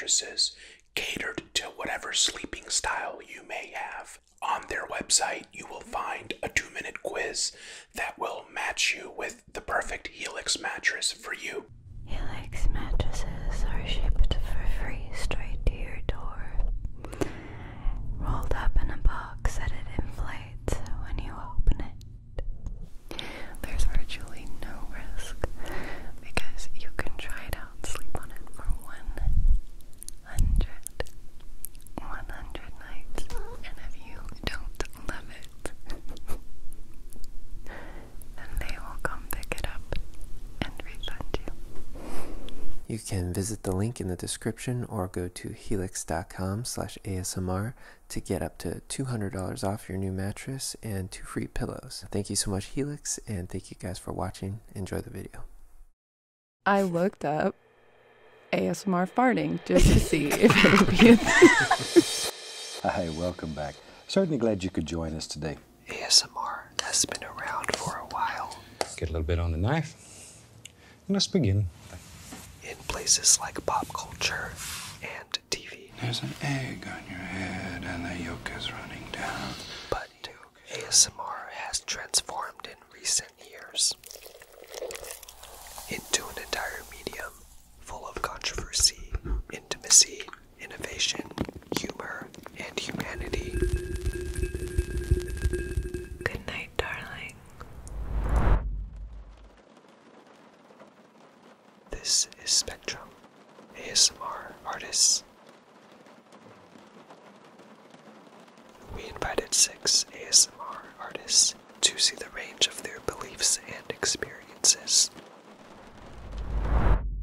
mattresses catered to whatever sleeping style you may have. On their website, you will find a 2-minute quiz that will match you with the perfect Helix mattress for you. Helix mattresses are shipped for free straight to your door, rolled up in a box that it inflates when you open it. There's virtually no risk because you can try it out, sleep on it for 100 nights, and if you don't love it, then they will come pick it up and refund you. You can visit the link in the description or go to helix.com/ASMR to get up to $200 off your new mattress and 2 free pillows. Thank you so much, Helix, and thank you guys for watching. Enjoy the video. I looked up ASMR farting just to see if it would be a thing. Hi, welcome back. Certainly glad you could join us today. ASMR has been around for a while Get a little bit on the knife. And let's begin. in places like pop culture and TV. There's an egg on your head and the yolk is running down. But ASMR has transformed in recent years into an entire medium full of controversy, intimacy, innovation, humor, and humanity. Good night, darling. This is Spectrum, ASMR artists. We invited 6 ASMR artists to see the range of their beliefs and experiences.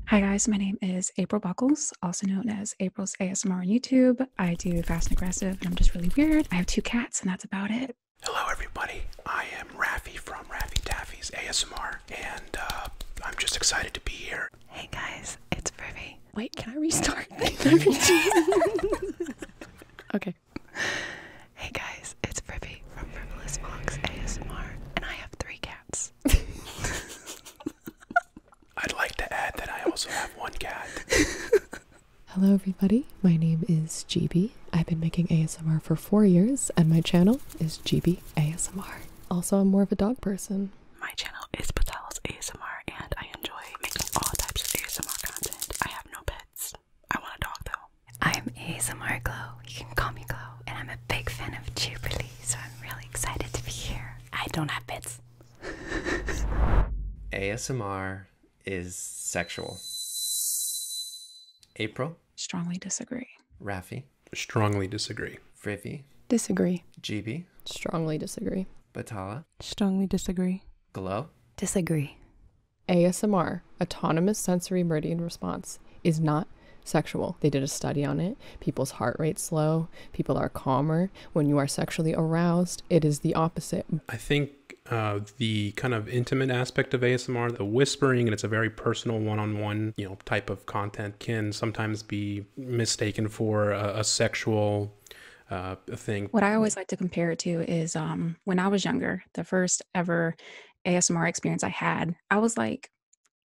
Hi guys, my name is April Buckles, also known as April's ASMR on YouTube. I do fast and aggressive and I'm just really weird. I have 2 cats and that's about it. Hello everybody, I am Raffi from Raffi Taffy's ASMR, and I'm just excited to be here. Hey guys, it's Privy. Wait, can I restart? Okay. Hey guys, it's Privy from Frivolous Fox ASMR, and I have 3 cats. I'd like to add that I also have 1 cat. Hello everybody, my name is GB. I've been making ASMR for 4 years and my channel is GB ASMR. Also, I'm more of a dog person. My channel is Patel's ASMR, and I enjoy making all types of ASMR content. I have no pets. I want a dog though. I'm ASMR Glow. You can call me Glow, and I'm a big fan of Jubilee, so I'm really excited to be here. I don't have pets. ASMR is sexual. April, Strongly disagree. Raffi, Strongly disagree. Frivi, Disagree. GB, Strongly disagree. Batala, Strongly disagree. Glow. Disagree. ASMR, autonomous sensory meridian response, is not sexual. They did a study on it. People's heart rate's slow. People are calmer. When you are sexually aroused, it is the opposite. I think the kind of intimate aspect of ASMR, the whispering, and it's a very personal one-on-one, type of content, can sometimes be mistaken for a sexual thing. What I always like to compare it to is when I was younger, the first ever ASMR experience I had, I was like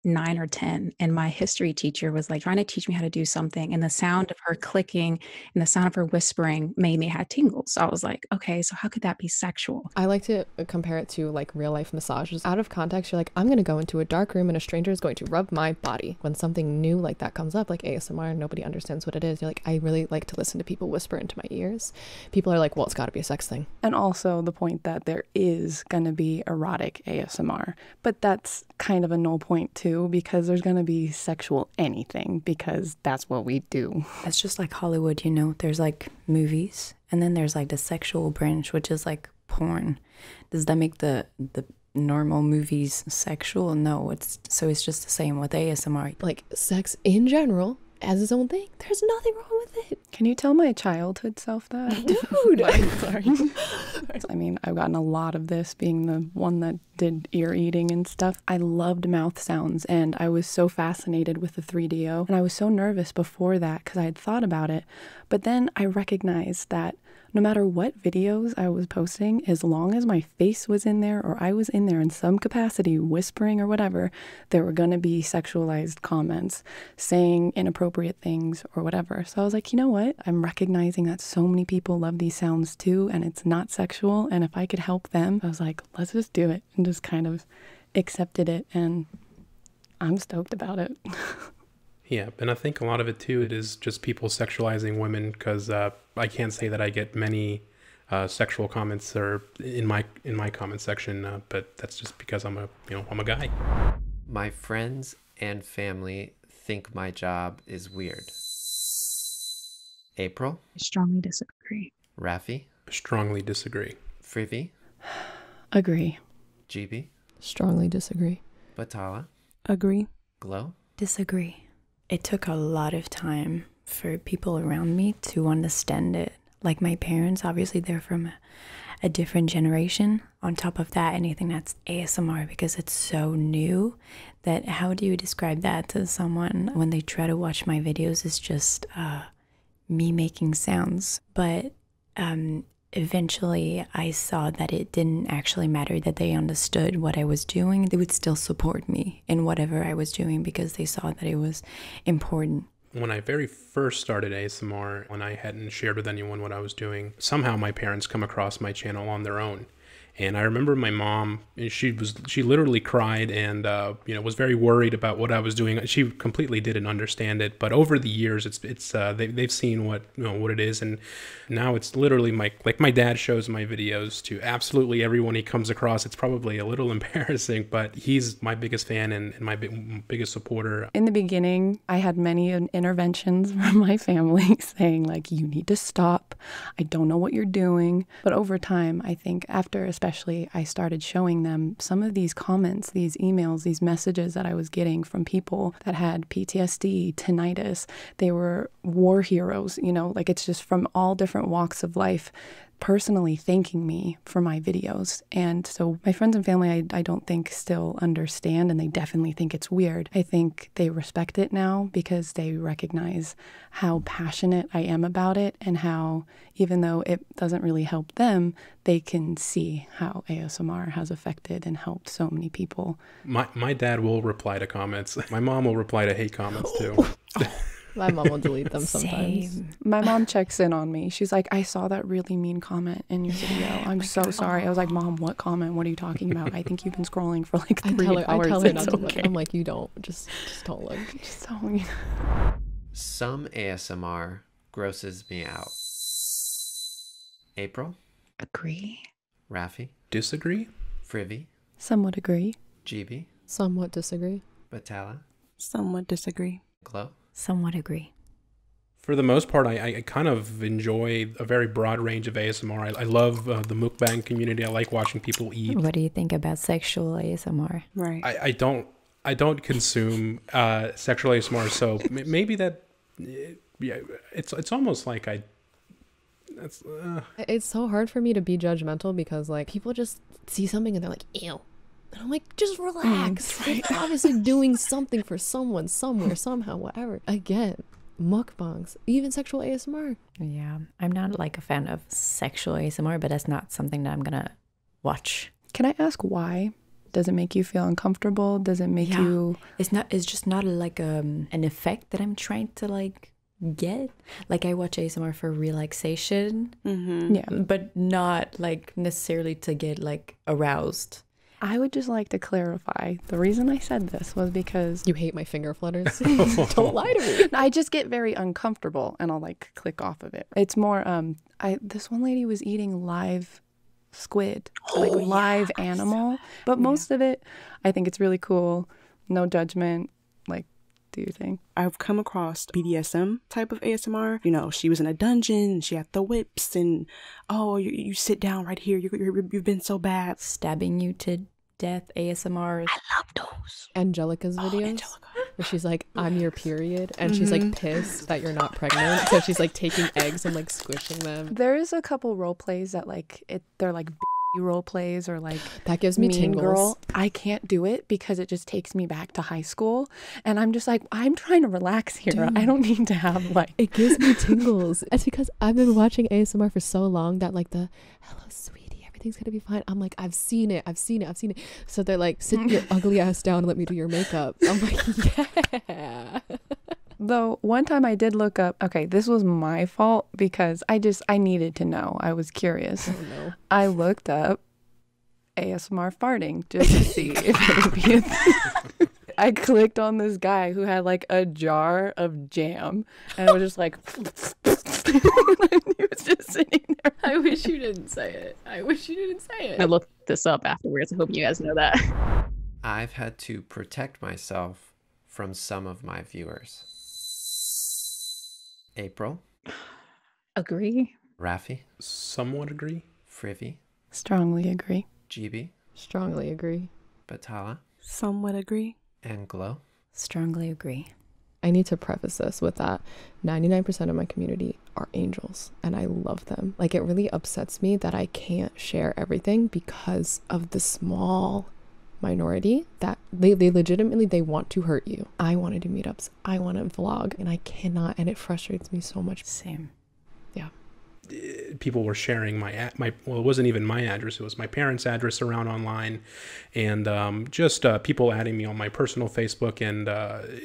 9 or 10, and my history teacher was like trying to teach me how to do something, and the sound of her clicking and the sound of her whispering made me have tingles. So I was like, okay, so how could that be sexual? I like to compare it to like real life massages. Out of context, you're like, I'm going to go into a dark room and a stranger is going to rub my body. When something new like that comes up, like ASMR, and nobody understands what it is, you're like, I really like to listen to people whisper into my ears. People are like, well, it's got to be a sex thing. And also the point that there is going to be erotic ASMR, but that's kind of a null point too, because there's going to be sexual anything, because that's what we do. It's just like Hollywood, you know, there's like movies, and then there's like the sexual branch, which is like porn. Does that make the normal movies sexual? No, it's just the same with ASMR. Like sex in general as its own thing, there's nothing wrong with it. Can you tell my childhood self that? Dude! Like, sorry. I mean, I've gotten a lot of this, being the one that did ear eating and stuff. I loved mouth sounds, and I was so fascinated with the 3DO, and I was so nervous before that because I had thought about it. But then I recognized that no matter what videos I was posting, as long as my face was in there or I was in there in some capacity whispering or whatever, there were going to be sexualized comments saying inappropriate things or whatever. So I was like, you know what? I'm recognizing that so many people love these sounds too, and it's not sexual. And if I could help them, I was like, let's just do it, and just kind of accepted it. And I'm stoked about it. Yeah, and I think a lot of it too, it is just people sexualizing women, because I can't say that I get many sexual comments or in my comment section, but that's just because I'm a guy. My friends and family think my job is weird. April? I strongly disagree. Rafi? Strongly disagree. Frivi? Agree. GB? Strongly disagree. Batala? Agree. Glow? Disagree. It took a lot of time for people around me to understand it. Like my parents, obviously they're from a different generation. On top of that, anything that's ASMR, because it's so new, that how do you describe that to someone when they try to watch my videos? It's just me making sounds. But eventually I saw that it didn't actually matter that they understood what I was doing. They would still support me in whatever I was doing because they saw that it was important. When I very first started ASMR, when I hadn't shared with anyone what I was doing, somehow my parents come across my channel on their own. And I remember my mom, she literally cried and, was very worried about what I was doing. She completely didn't understand it. But over the years, they've seen what it is. And now it's literally my dad shows my videos to absolutely everyone he comes across. It's probably a little embarrassing, but he's my biggest fan and my biggest supporter. In the beginning, I had many interventions from my family saying like, you need to stop. I don't know what you're doing. But over time, I think especially I started showing them some of these comments, these emails, these messages that I was getting from people that had PTSD, tinnitus. They were war heroes, like it's just from all different walks of life, personally thanking me for my videos. And so my friends and family, I don't think still understand, and they definitely think it's weird. I think they respect it now because they recognize how passionate I am about it, and how even though it doesn't really help them, they can see how ASMR has affected and helped so many people. My dad will reply to comments. My mom will reply to hate comments too. My mom will delete them sometimes. Same. My mom checks in on me. She's like, I saw that really mean comment in your video. I'm so sorry. I was like, Mom, what comment? What are you talking about? I think you've been scrolling for like 3 hours. I tell her not to okay. look. I'm like, you don't. Just don't look. Just don't. Some ASMR grosses me out. April? Agree. Rafi? Disagree? Frivi? Somewhat agree. GB? Somewhat disagree. Batala? Somewhat disagree. Glow? Somewhat agree. For the most part, I kind of enjoy a very broad range of ASMR. I love the mukbang community. I like watching people eat. What do you think about sexual ASMR? Right. I don't consume sexual ASMR, so maybe that, yeah, it's almost like It's so hard for me to be judgmental because like people just see something and they're like, ew. And I'm like, just relax. They're obviously doing something for someone, somewhere, somehow, whatever. Again, mukbangs, even sexual ASMR. Yeah, I'm not like a fan of sexual ASMR, but that's not something that I'm gonna watch. Can I ask why? Does it make you feel uncomfortable? Does it make you... It's just not like an effect that I'm trying to like get. Like I watch ASMR for relaxation, Yeah. but not like necessarily to get like aroused. I would just like to clarify. The reason I said this was because You hate my finger flutters. Don't lie to me. I just get very uncomfortable and I'll like click off of it. It's more, this one lady was eating live squid, like live animal, but most of it, I think it's really cool. No judgment. Like, do your thing. I've come across BDSM type of ASMR. You know, she was in a dungeon and she had the whips and, oh, you sit down right here. You've been so bad. Stabbing you to death ASMR. I love those. Angelica's videos where she's like, I'm your period, and she's like pissed that you're not pregnant, so she's like taking eggs and like squishing them. There is a couple role plays that like they're like role plays or like that gives me Mean tingles. Girl, I can't do it because it just takes me back to high school, and I'm just like, I'm trying to relax here. Dude, I don't need to have like it gives me tingles. It's because I've been watching ASMR for so long that like the hello sweetie, everything's gonna be fine. I'm like, I've seen it. So they're like, sit your ugly ass down and let me do your makeup. I'm like, yeah. Though one time I did look up, okay, this was my fault because I needed to know. I was curious. Oh, no. I looked up ASMR farting just to see if it would be a thing. I clicked on this guy who had like a jar of jam and it was just like he was just sitting there. I wish you didn't say it. I looked this up afterwards. I hope you guys know that. I've had to protect myself from some of my viewers. April. Agree. Rafi. Somewhat agree. Frivy. Strongly agree. GB. Strongly agree. Batala. Somewhat agree. And Glow. Strongly agree. I need to preface this with that 99% of my community are angels and I love them. Like, it really upsets me that I can't share everything because of the small minority that they legitimately, they want to hurt you. I want to do meetups, I want to vlog, and I cannot, and it frustrates me so much. Same. Yeah. People were sharing my well, it wasn't even my address, it was my parents' address around online, and just people adding me on my personal Facebook, and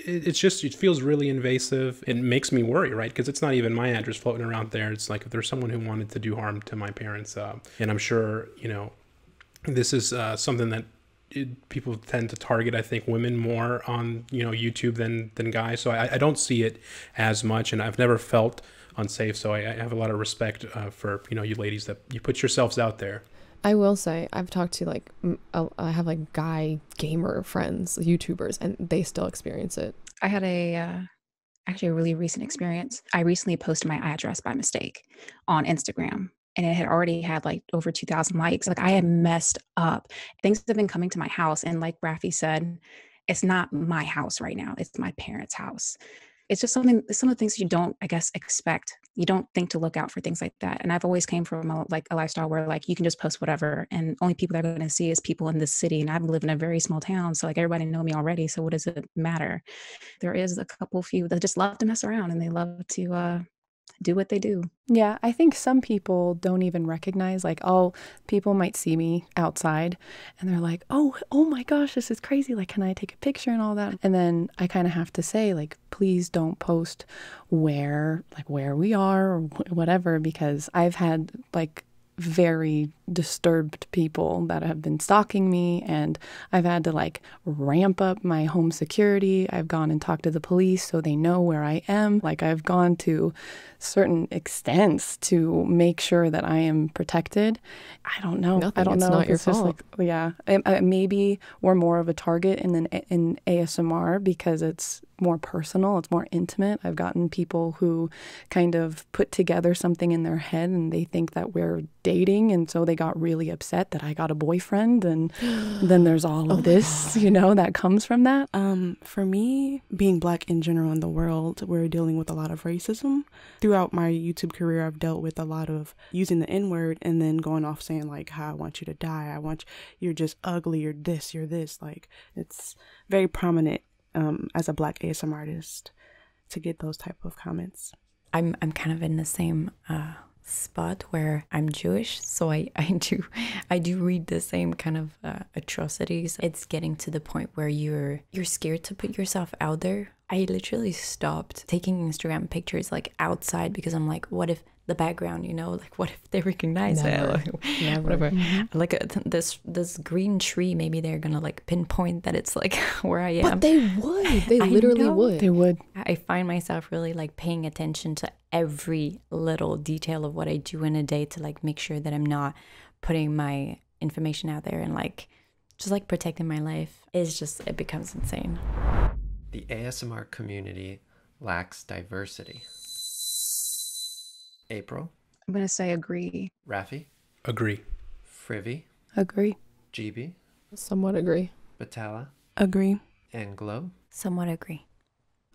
it feels really invasive. It makes me worry, right? Because it's not even my address floating around there. It's like if there's someone who wanted to do harm to my parents, and I'm sure, you know, this is something that people tend to target, I think, women more on, you know, YouTube than guys. So I don't see it as much, and I've never felt unsafe. So I have a lot of respect for, you know, you ladies that you put yourselves out there. I will say I've talked to like I have like guy gamer friends, YouTubers, and they still experience it. I had actually a really recent experience. I recently posted my address by mistake on Instagram, and it had already had like over 2,000 likes. Like, I had messed up. Things have been coming to my house, and like Rafi said, it's not my house right now. It's my parents' house. It's just some of the things you don't, I guess, expect. You don't think to look out for things like that. And I've always came from a lifestyle where like you can just post whatever, and only people that are going to see is people in this city. And I live in a very small town, so like everybody know me already. So what does it matter? There is a few that just love to mess around, and they love to do what they do. Yeah, I think some people don't even recognize, like, oh, people might see me outside and they're like, oh my gosh, this is crazy. Like, can I take a picture and all that? And then I kind of have to say, like, please don't post where we are or whatever, because I've had like very disturbed people that have been stalking me, and I've had to like ramp up my home security. I've gone and talked to the police so they know where I am. Like, I've gone to certain extents to make sure that I am protected. I don't know. Nothing. I don't It's know not if your it's just fault. like, yeah, maybe we're more of a target in ASMR because it's more personal, it's more intimate. I've gotten people who kind of put together something in their head and they think that we're dating, and so they got really upset that I got a boyfriend, and then there's all of this, you know, that comes from that. For me, being Black in general in the world, we're dealing with a lot of racism. Throughout my YouTube career, I've dealt with a lot of using the N-word and then going off saying like, how I want you to die, you're just ugly, you're this. Like, it's very prominent as a Black ASMR artist to get those type of comments. I'm kind of in the same spot where I'm Jewish, so I do read the same kind of atrocities. It's getting to the point where you're scared to put yourself out there. I literally stopped taking Instagram pictures like outside because I'm like, what if the background, you know, like what if they recognize it? Never. Whatever. Like this green tree, maybe they're gonna like pinpoint that it's like where I am. But they would. They literally would. They would. I find myself really like paying attention to every little detail of what I do in a day to like make sure that I'm not putting my information out there, and like just like protecting my life. It becomes insane. The ASMR community lacks diversity. April. I'm going to say agree. Rafi. Agree. Frivy. Agree. GB. Somewhat agree. Batala. Agree. And Glow. Somewhat agree.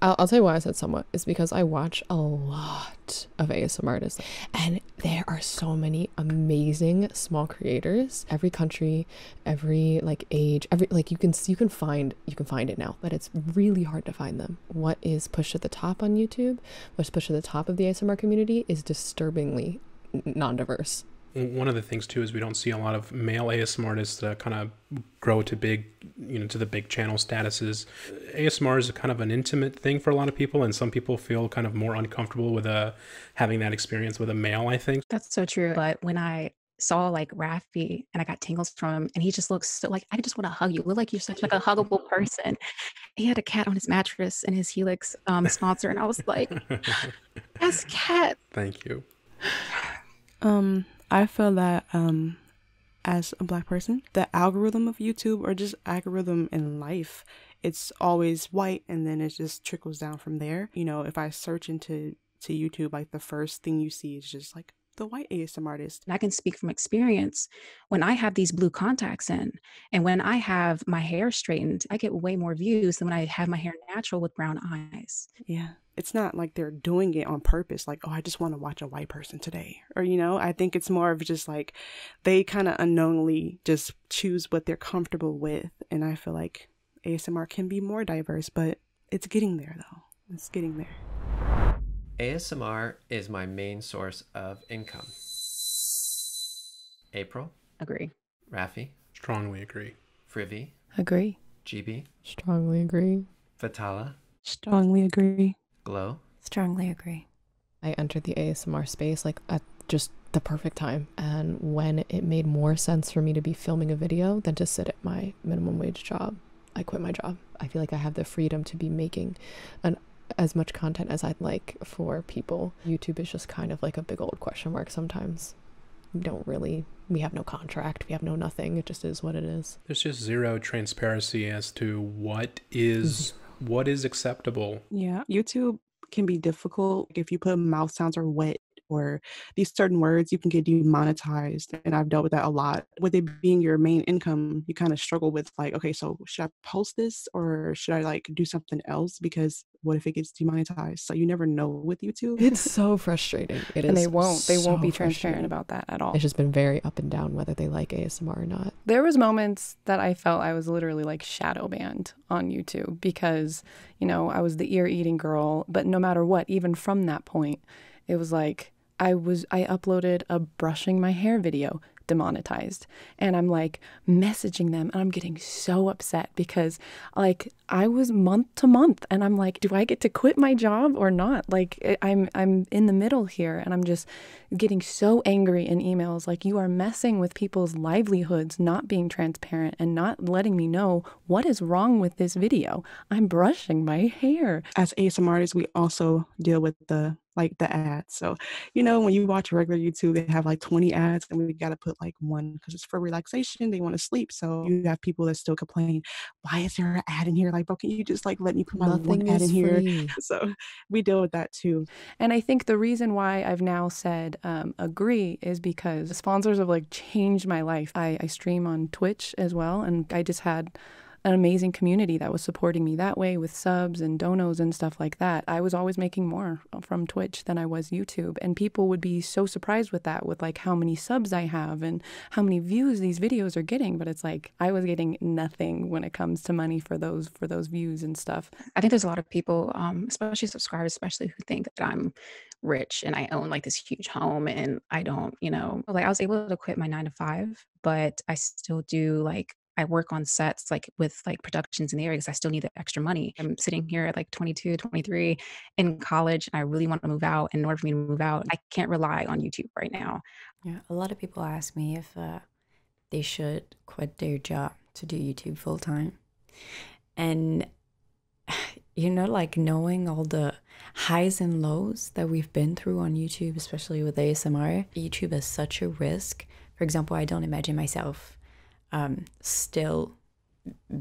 I'll tell you why I said somewhat. It's because I watch a lot of ASMR artists, and there are so many amazing small creators. Every country, every like age, every like you can find it now, but it's really hard to find them. What is pushed at the top on YouTube, what's pushed at the top of the ASMR community is disturbingly non-diverse. One of the things too is we don't see a lot of male ASMR artists that kind of grow to big, to the big channel statuses. ASMR is kind of an intimate thing for a lot of people, and some people feel kind of more uncomfortable with having that experience with a male, I think. That's so true. But when I saw like Rafi and I got tingles from him, and he just looks so like, I just want to hug you. Look like you're such like a huggable person. He had a cat on his mattress and his Helix sponsor, and I was like, that's cat. Thank you. I feel that as a Black person, the algorithm of YouTube, or just algorithm in life, it's always white, and then it just trickles down from there. If I search into YouTube, like the first thing you see is just like the white ASMR artist. And I can speak from experience. When I have these blue contacts in, and when I have my hair straightened, I get way more views than when I have my hair natural with brown eyes. Yeah. It's not like they're doing it on purpose, like, oh, I just want to watch a white person today. Or, I think it's more of just like they kind of unknowingly just choose what they're comfortable with. And I feel like ASMR can be more diverse, but it's getting there, though. It's getting there. ASMR is my main source of income. April? Agree. Rafi? Strongly agree. Frivi? Agree. GB? Strongly agree. Fatala? Strongly agree. Glow? Strongly agree. I entered the ASMR space like at just the perfect time, and when it made more sense for me to be filming a video than to sit at my minimum wage job, I quit my job. I feel like I have the freedom to be making as much content as I'd like for people. YouTube is just kind of like a big old question mark sometimes. We have no contract, we have no nothing. It just is what it is. There's just zero transparency as to what is acceptable. Yeah, YouTube can be difficult. If you put mouth sounds or wet or these certain words, you can get demonetized. And I've dealt with that a lot. With it being your main income, you kind of struggle with like, okay, so should I post this or should I like do something else? Because what if it gets demonetized? So you never know with YouTube. It's so frustrating. It is. And they won't be transparent frustrating about that at all. It's just been very up and down whether they like ASMR or not. There was moments that I felt I was literally like shadow banned on YouTube because, I was the ear eating girl. But no matter what, even from that point, it was like I uploaded a brushing my hair video, demonetized. And I'm like messaging them and I'm getting so upset because like I was month to month and I'm like, do I get to quit my job or not? Like I'm in the middle here and I'm just getting so angry in emails. Like, you are messing with people's livelihoods, not being transparent and not letting me know what is wrong with this video. I'm brushing my hair. As ASMR artists, we also deal with the ads. So, when you watch regular YouTube, they have like 20 ads and we got to put like one because it's for relaxation. They want to sleep. So you have people that still complain, why is there an ad in here? Like, bro, can you just like let me put my one ad in here? So we deal with that too. And I think the reason why I've now said agree is because the sponsors have like changed my life. I stream on Twitch as well. And I just had an amazing community that was supporting me that way with subs and donos and stuff like that. I was always making more from Twitch than I was YouTube. And people would be so surprised with that, with like how many subs I have and how many views these videos are getting. But it's like I was getting nothing when it comes to money for those views and stuff. I think there's a lot of people, especially subscribers, especially who think that I'm rich and I own like this huge home and I don't, like I was able to quit my 9 to 5, but I still do I work on sets with productions in the area because I still need the extra money. I'm sitting here at 22, 23 in college and I really want to move out. And in order for me to move out, I can't rely on YouTube right now. Yeah, a lot of people ask me if they should quit their job to do YouTube full time. And knowing all the highs and lows that we've been through on YouTube, especially with ASMR, YouTube is such a risk. For example, I don't imagine myself still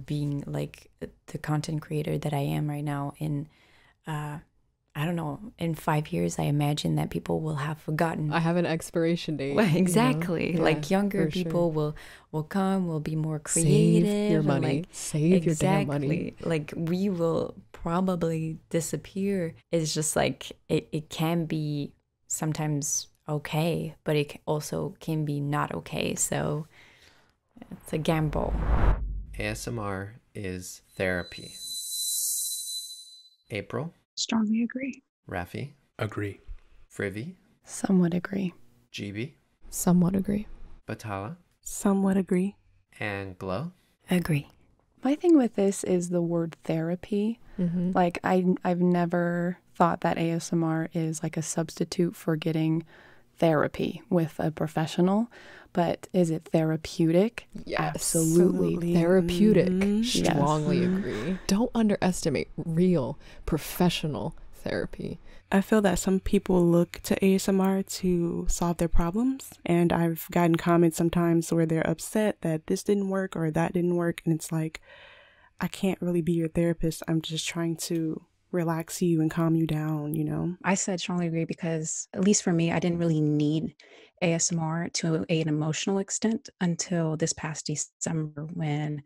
being like the content creator that I am right now in I don't know, in 5 years, I imagine that people will have forgotten. I have an expiration date. Well, exactly. You know? Like younger people will come, will be more creative. Save your money. Like, Save your damn money. Like we will probably disappear. It's just like it can be sometimes okay, but it also can be not okay. So it's a gamble. ASMR is therapy. April? Strongly agree. Rafi? Agree. Frivi? Somewhat agree. GB? Somewhat agree. Batala? Somewhat agree. And Glow? Agree. My thing with this is the word therapy. Mm-hmm. Like I've never thought that ASMR is like a substitute for getting therapy with a professional, but is it therapeutic? Yes. Absolutely. Therapeutic. Mm-hmm. Strongly Yes. agree. Don't underestimate real professional therapy. I feel that some people look to ASMR to solve their problems, and I've gotten comments sometimes where they're upset that this didn't work or that didn't work, and it's like, I can't really be your therapist. I'm just trying to relax you and calm you down, you know? I said strongly agree because, at least for me, I didn't really need ASMR to an emotional extent until this past December when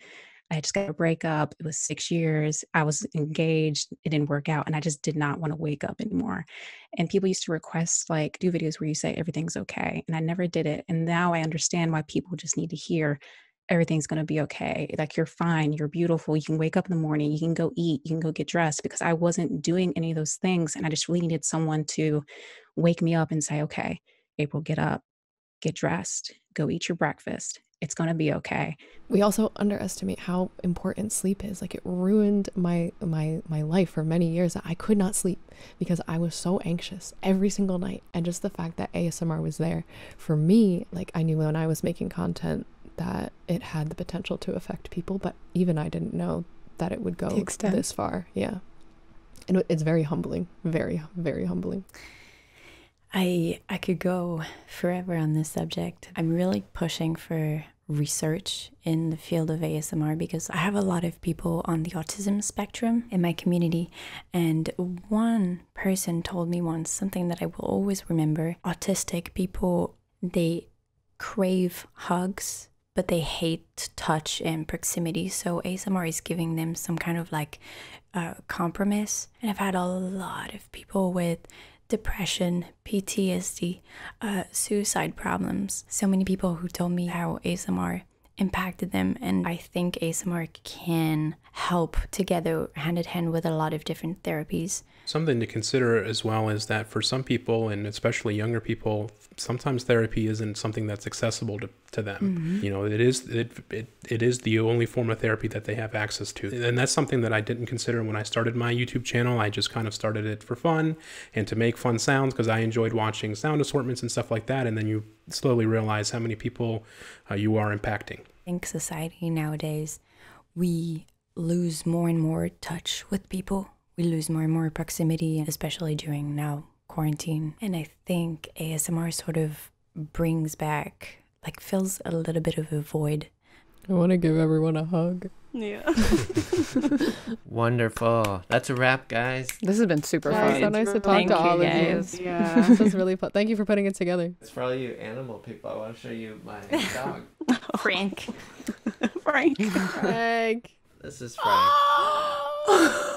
I just got a breakup. It was 6 years. I was engaged. It didn't work out. And I just did not want to wake up anymore. And people used to request, like, do videos where you say everything's okay. And I never did it. And now I understand why people just need to hear everything's going to be okay. Like, you're fine. You're beautiful. You can wake up in the morning. You can go eat. You can go get dressed, because I wasn't doing any of those things. And I just really needed someone to wake me up and say, okay, April, get up, get dressed, go eat your breakfast. It's going to be okay. We also underestimate how important sleep is. Like, it ruined my life for many years. I could not sleep because I was so anxious every single night. And just the fact that ASMR was there for me, like, I knew when I was making content that it had the potential to affect people, but even I didn't know that it would go this far. Yeah. And it's very humbling. Very, very humbling. I could go forever on this subject. I'm really pushing for research in the field of ASMR because I have a lot of people on the autism spectrum in my community. And one person told me once something that I will always remember. Autistic people, they crave hugs, but they hate touch and proximity. So ASMR is giving them some kind of like compromise. And I've had a lot of people with depression, PTSD, suicide problems. So many people who told me how ASMR impacted them. And I think ASMR can help together hand in hand with a lot of different therapies. Something to consider as well is that for some people, and especially younger people, sometimes therapy isn't something that's accessible to them. Mm-hmm. You know, it is the only form of therapy that they have access to. And that's something that I didn't consider when I started my YouTube channel. I just kind of started it for fun and to make fun sounds because I enjoyed watching sound assortments and stuff like that. And then you slowly realize how many people you are impacting. I think society nowadays, we lose more and more touch with people. We lose more and more proximity, especially during now quarantine. And I think ASMR sort of brings back, like, fills a little bit of a void. I want to give everyone a hug. Yeah. Wonderful. That's a wrap, guys. This has been super Yeah, fun. so nice to talk Thank to you, all guys. of you. Yeah. This was really fun. Thank you for putting it together. It's for all you animal people. I want to show you my dog. Frank. Frank. Frank. This is Frank.